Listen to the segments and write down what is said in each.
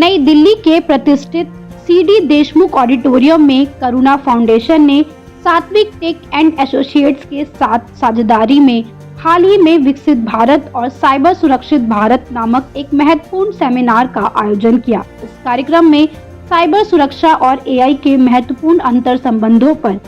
नई दिल्ली के प्रतिष्ठित सीडी देशमुख ऑडिटोरियम में करुणा फाउंडेशन ने सात्विक टेक एंड एसोसिएट्स के साथ साझेदारी में हाल ही में विकसित भारत और साइबर सुरक्षित भारत नामक एक महत्वपूर्ण सेमिनार का आयोजन किया। इस कार्यक्रम में साइबर सुरक्षा और एआई के महत्वपूर्ण अंतर संबंधों पर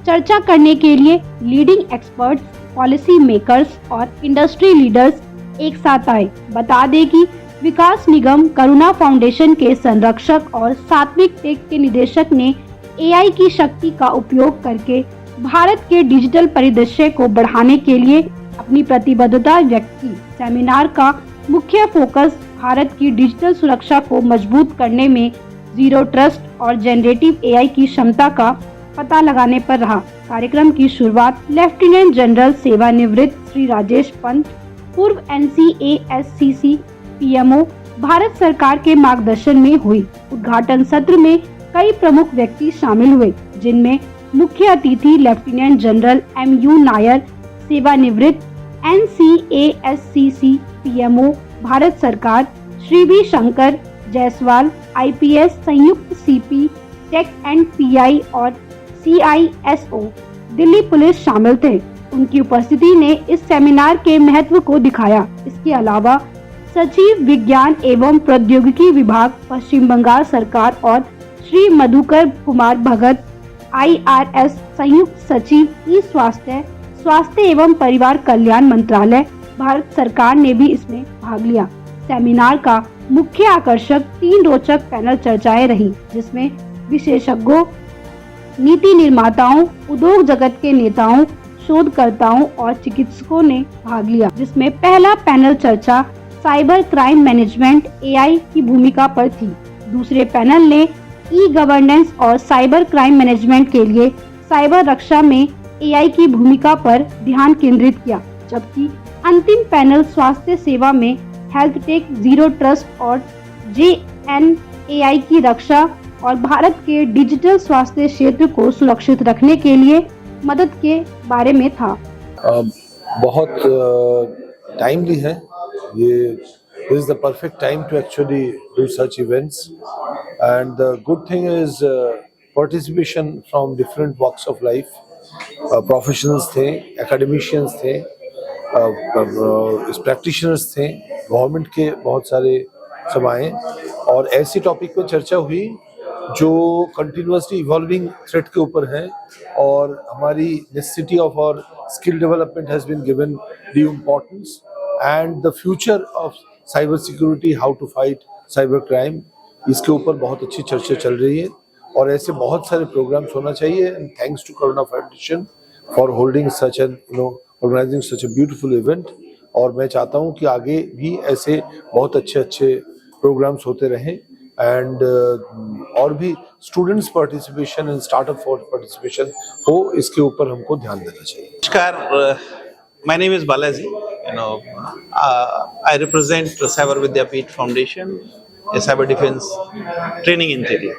चर्चा करने के लिए लीडिंग एक्सपर्ट्स, पॉलिसी मेकर्स और इंडस्ट्री लीडर्स एक साथ आए। बता दें कि विकास निगम करुणा फाउंडेशन के संरक्षक और सात्विक टेक के निदेशक ने एआई की शक्ति का उपयोग करके भारत के डिजिटल परिदृश्य को बढ़ाने के लिए अपनी प्रतिबद्धता व्यक्त की। सेमिनार का मुख्य फोकस भारत की डिजिटल सुरक्षा को मजबूत करने में जीरो ट्रस्ट और जनरेटिव एआई की क्षमता का पता लगाने पर रहा। कार्यक्रम की शुरुआत लेफ्टिनेंट जनरल सेवानिवृत्त श्री राजेश पंत, पूर्व NCASCC PMO भारत सरकार के मार्गदर्शन में हुई। उद्घाटन सत्र में कई प्रमुख व्यक्ति शामिल हुए, जिनमें मुख्य अतिथि लेफ्टिनेंट जनरल MU नायर, सेवानिवृत्त NCASCC PMO भारत सरकार, श्री V शंकर जायसवाल IPS संयुक्त CP टेक एंड PI और CISO दिल्ली पुलिस शामिल थे। उनकी उपस्थिति ने इस सेमिनार के महत्व को दिखाया। इसके अलावा सचिव विज्ञान एवं प्रौद्योगिकी विभाग पश्चिम बंगाल सरकार और श्री मधुकर कुमार भगत IRS संयुक्त सचिव स्वास्थ्य एवं परिवार कल्याण मंत्रालय भारत सरकार ने भी इसमें भाग लिया। सेमिनार का मुख्य आकर्षक 3 रोचक पैनल चर्चाएं रही, जिसमें विशेषज्ञों, नीति निर्माताओं, उद्योग जगत के नेताओं, शोधकर्ताओं और चिकित्सकों ने भाग लिया। जिसमें पहला पैनल चर्चा साइबर क्राइम मैनेजमेंट एआई की भूमिका पर थी। दूसरे पैनल ने ई गवर्नेंस और साइबर क्राइम मैनेजमेंट के लिए साइबर रक्षा में एआई की भूमिका पर ध्यान केंद्रित किया, जबकि अंतिम पैनल स्वास्थ्य सेवा में हेल्थ टेक, जीरो ट्रस्ट और JNAI की रक्षा और भारत के डिजिटल स्वास्थ्य क्षेत्र को सुरक्षित रखने के लिए मदद के बारे में था। बहुत टाइमली है ये। This is the perfect time to actually do such events, and the good thing is participation from different walks of life. Professionals थे, academicians थे, practitioners थे, गवर्नमेंट के बहुत सारे सभाएं और ऐसी टॉपिक पर चर्चा हुई जो कंटिन्यूसली इवॉल्विंग थ्रेट के ऊपर है, और हमारी necessity of our skill development has been given due importance, and the future of cyber security, how to fight cyber crime, इसके ऊपर बहुत अच्छी चर्चा चल रही है। और ऐसे बहुत सारे प्रोग्राम्स होना चाहिए, and thanks to Karuna foundation for holding such an organizing such a beautiful event. और मैं चाहता हूँ कि आगे भी ऐसे बहुत अच्छे प्रोग्राम्स होते रहें, एंड और भी students participation and startup for participation हो, इसके ऊपर हमको ध्यान देना चाहिए। नमस्कार, my name is Balaji. I represent Cyber Vidyapeeth Foundation, a cyber defense training institute.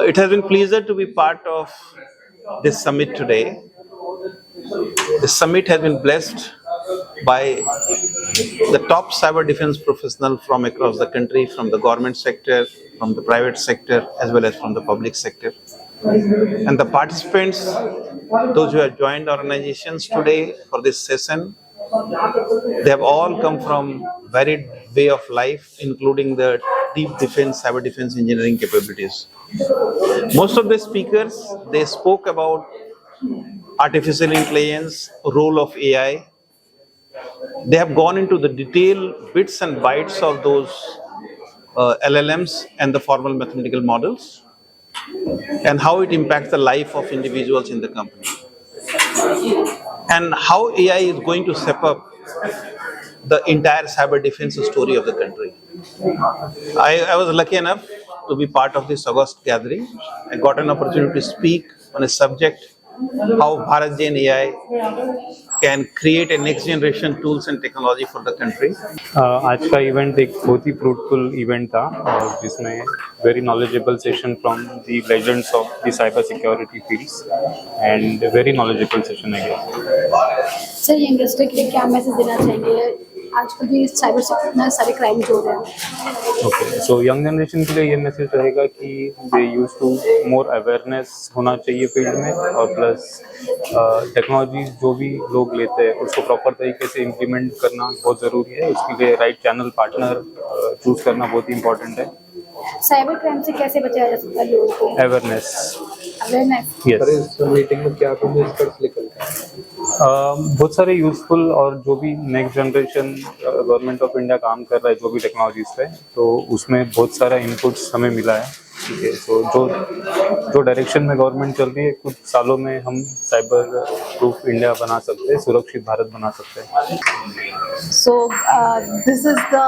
It has been a pleasure to be part of this summit today. This summit has been blessed by the top cyber defense professionals from across the country, from the government sector, from the private sector, as well as from the public sector. And the participants, those who have joined organizations today for this session, they have all come from varied way of life, including the deep defense, cyber defense engineering capabilities. Most of the speakers, they spoke about artificial intelligence, role of AI. They have gone into the detailed bits and bytes of those LLMs and the formal mathematical models, and how it impacts the life of individuals in the company, and how AI is going to step up the entire cyber defense story of the country. I was lucky enough to be part of this August gathering. I got an opportunity to speak on a subject, how Bharat Gen AI can create a next generation tools and technology for the country. आज का event एक बहुत ही fruitful event था, जिसमें very knowledgeable session from the legends of the cyber security fields, and very knowledgeable session है। Sir, youngster के लिए क्या मैसेज देना चाहिए आजकल भी साइबर से इतना सारे क्राइम हो रहे हैं। ओके, सो यंग जनरेशन के लिए ये मैसेज रहेगा कि दे यूज टू मोर अवेयरनेस होना चाहिए फील्ड में, और प्लस टेक्नोलॉजी जो भी लोग लेते हैं उसको प्रॉपर तरीके से इम्प्लीमेंट करना बहुत ज़रूरी है। उसके लिए राइट चैनल पार्टनर चूज करना बहुत ही इंपॉर्टेंट है। साइबर क्राइम से कैसे बचाया जा सकता है लोगों को? अवेयरनेस। अवेयरनेस। इस मीटिंग में क्या बहुत सारे यूजफुल, और जो भी next generation government of India काम कर रहा है जो भी टेक्नोलॉजीज पे, तो उसमें बहुत सारा इनपुट्स हमें मिला है। ठीक है, तो जो डायरेक्शन में गवर्नमेंट चल रही है, कुछ सालों में हम साइबर प्रूफ इंडिया बना सकते हैं, सुरक्षित भारत बना सकते हैं। So this is the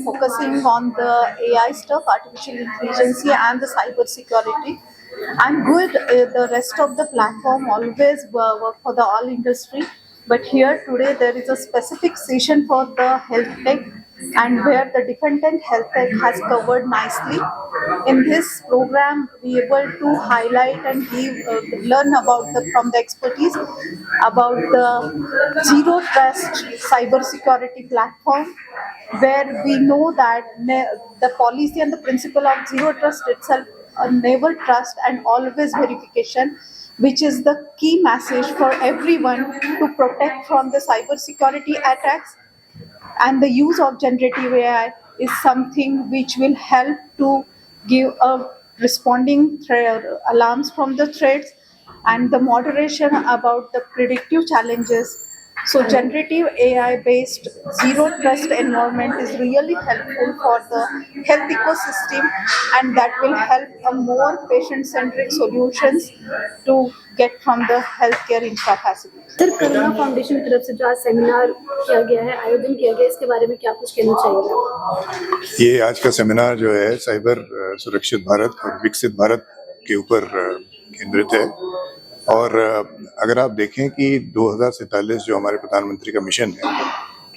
focusing on the AI stuff, artificial intelligence and the cyber security. And good, the rest of the platform always work for the all industry. But here today there is a specific session for the health tech, and where the defendant health tech has covered nicely. In this program, we able to highlight and learn about from the expertise about the zero trust cyber security platform, where we know that the policy and the principle of zero trust itself, never trust and always verification, which is the key message for everyone to protect from the cyber security attacks. And the use of generative AI is something which will help to give a responding alarms from the threats, and the moderation about the predictive challenges. So generative AI based zero trust environment is really helpful for the health ecosystem, and that will help a more patient centric solutions to get from the healthcare infra facilities. Sir, Karuna foundation की तरफ से जो आज seminar किया गया है, आयोजन किया गया है, इसके बारे में क्या कुछ कहना चाहिए? ये आज का सेमिनार जो है साइबर सुरक्षित भारत और विकसित भारत के ऊपर केंद्रित है। और अगर आप देखें कि 2047 जो हमारे प्रधानमंत्री का मिशन है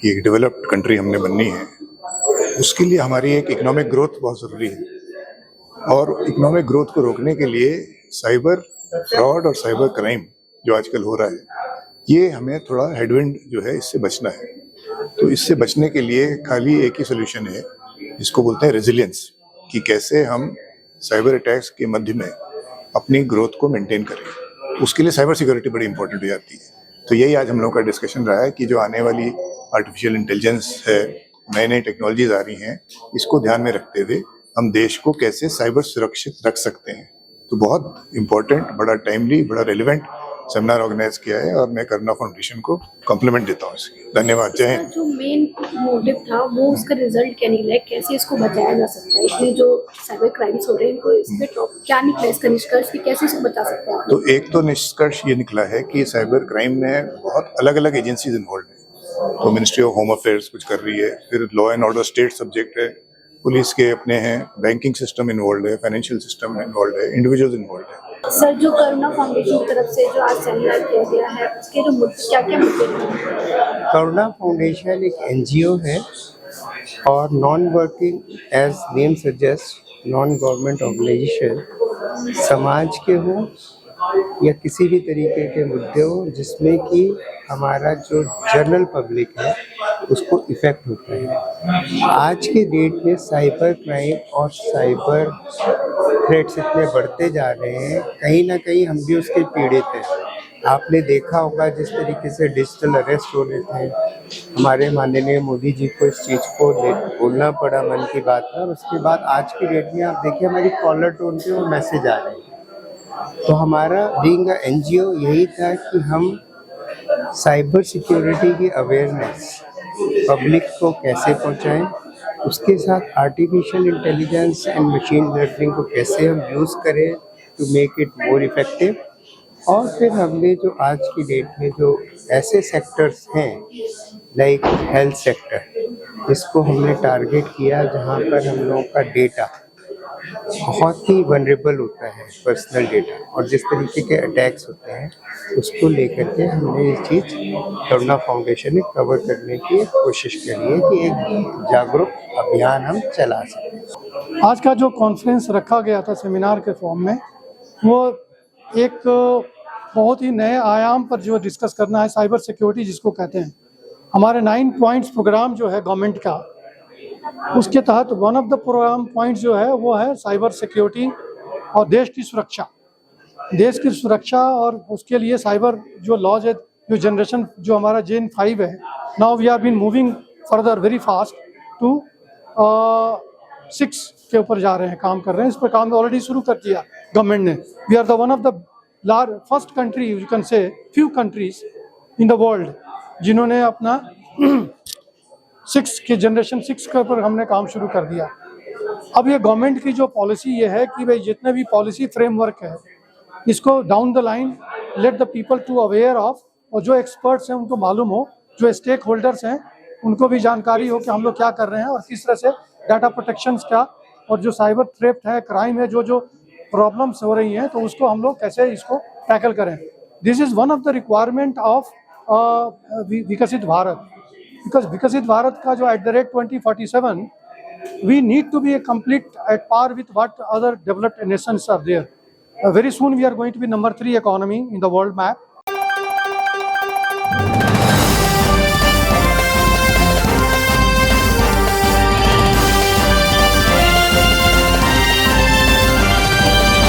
कि एक डेवलप्ड कंट्री हमने बननी है, उसके लिए हमारी एक इकोनॉमिक ग्रोथ बहुत ज़रूरी है। और इकोनॉमिक ग्रोथ को रोकने के लिए साइबर फ्रॉड और साइबर क्राइम जो आजकल हो रहा है, ये हमें थोड़ा हेडविंड जो है इससे बचना है। तो इससे बचने के लिए खाली एक ही सोल्यूशन है, जिसको बोलते हैं रेजिलियंस, कि कैसे हम साइबर अटैक्स के मध्य में अपनी ग्रोथ को मेंटेन करें। उसके लिए साइबर सिक्योरिटी बड़ी इंपॉर्टेंट हो जाती है। तो यही आज हम लोगों का डिस्कशन रहा है कि जो आने वाली आर्टिफिशियल इंटेलिजेंस है, नई नई टेक्नोलॉजीज आ रही हैं, इसको ध्यान में रखते हुए हम देश को कैसे साइबर सुरक्षित रख सकते हैं। तो बहुत इंपॉर्टेंट, बड़ा टाइमली, बड़ा रेलिवेंट सेमिनार ऑर्गेनाइज किया है, और मैं करुणा फाउंडेशन को कॉम्प्लीमेंट देता हूँ इसकी। धन्यवाद। जय हिंद। जो मेन मोटिव था वो उसका रिजल्ट क्या निकला है, कैसे इसको बचाया जा सकता है? इसमें जो साइबर क्राइम्स हो रहे हैं, इनको इसमें क्या निकला, इसका निष्कर्ष कि कैसे इसको बचा सकते हैं? तो एक तो निष्कर्ष ये निकला है कि साइबर क्राइम में बहुत अलग अलग एजेंसीज इन्वॉल्व हैं। तो मिनिस्ट्री ऑफ होम अफेयर्स कुछ कर रही है, फिर law and order state subject है, पुलिस के अपने हैं, बैंकिंग सिस्टम इन्वॉल्व है, फाइनेंशियल सिस्टम इन्वॉल्व है, इंडिविजुअल्स इन्वॉल्व है। सर, जो करुणा फाउंडेशन की तरफ से जो आज सेमिनार किया गया है, उसके जो मुद्दे क्या मुद्दे हैं? करुणा फाउंडेशन एक एनजीओ है और non working, as name suggest, non government organization समाज के हों या किसी भी तरीके के मुद्दे हो जिसमें कि हमारा जो जनरल पब्लिक है उसको इफ़ेक्ट होता है। आज के डेट में साइबर क्राइम और साइबर थ्रेट्स इतने बढ़ते जा रहे हैं, कहीं ना कहीं हम भी उसके पीड़ित हैं। आपने देखा होगा जिस तरीके से डिजिटल अरेस्ट हो रहे थे, हमारे माननीय मोदी जी को इस चीज़ को बोलना पड़ा मन की बात में, और उसके बाद आज की डेट में आप देखिए हमारी कॉलर टोन पे वो मैसेज आ रहे हैं। तो हमारा बीइंग अ एनजीओ यही था कि हम साइबर सिक्योरिटी की अवेयरनेस पब्लिक को कैसे पहुंचाएं, उसके साथ artificial intelligence and machine learning को कैसे हम यूज़ करें to make it more effective. और फिर हमने जो आज की डेट में जो ऐसे सेक्टर्स हैं लाइक हेल्थ सेक्टर, इसको हमने टारगेट किया जहां पर हम लोगों का डेटा बहुत ही वनरेबल होता है, पर्सनल डेटा, और जिस तरीके के अटैक्स होते हैं उसको लेकर के हमने ये चीज़ करुणा फाउंडेशन ने कवर करने की कोशिश करी है कि एक जागरूक अभियान हम चला सकें। आज का जो कॉन्फ्रेंस रखा गया था सेमिनार के फॉर्म में, वो एक बहुत ही नए आयाम पर जो डिस्कस करना है, साइबर सिक्योरिटी जिसको कहते हैं। हमारे 9 पॉइंट्स प्रोग्राम जो है गवर्नमेंट का, उसके तहत one of the program points जो है वो है साइबर सिक्योरिटी और देश की सुरक्षा। देश की सुरक्षा और उसके लिए साइबर जो लॉज है, जो जनरेशन जो हमारा जेन 5 है, now we are been moving further very fast to 6 के ऊपर जा रहे हैं, काम कर रहे हैं। इस पर काम ऑलरेडी शुरू कर दिया गवर्नमेंट ने। We are the one of the first country, you can say few countries in the world जिन्होंने अपना 6 के जनरेशन 6 के ऊपर हमने काम शुरू कर दिया। अब ये गवर्नमेंट की जो पॉलिसी ये है कि भाई जितने भी पॉलिसी फ्रेमवर्क है इसको down the line let the people to aware of, और जो एक्सपर्ट्स हैं उनको मालूम हो, जो स्टेक होल्डर्स हैं उनको भी जानकारी हो कि हम लोग क्या कर रहे हैं और किस तरह से डाटा प्रोटेक्शन क्या और जो साइबर थ्रेफ्ट है, क्राइम है, जो जो प्रॉब्लम्स हो रही हैं तो उसको हम लोग कैसे इसको टैकल करें। This is one of the requirement of विकसित भारत, बिकॉज विकसित भारत का जो at the rate 2047 we need to be a complete at par with what other developed nations are there. Very soon we are going to be number 3 economy in the world map.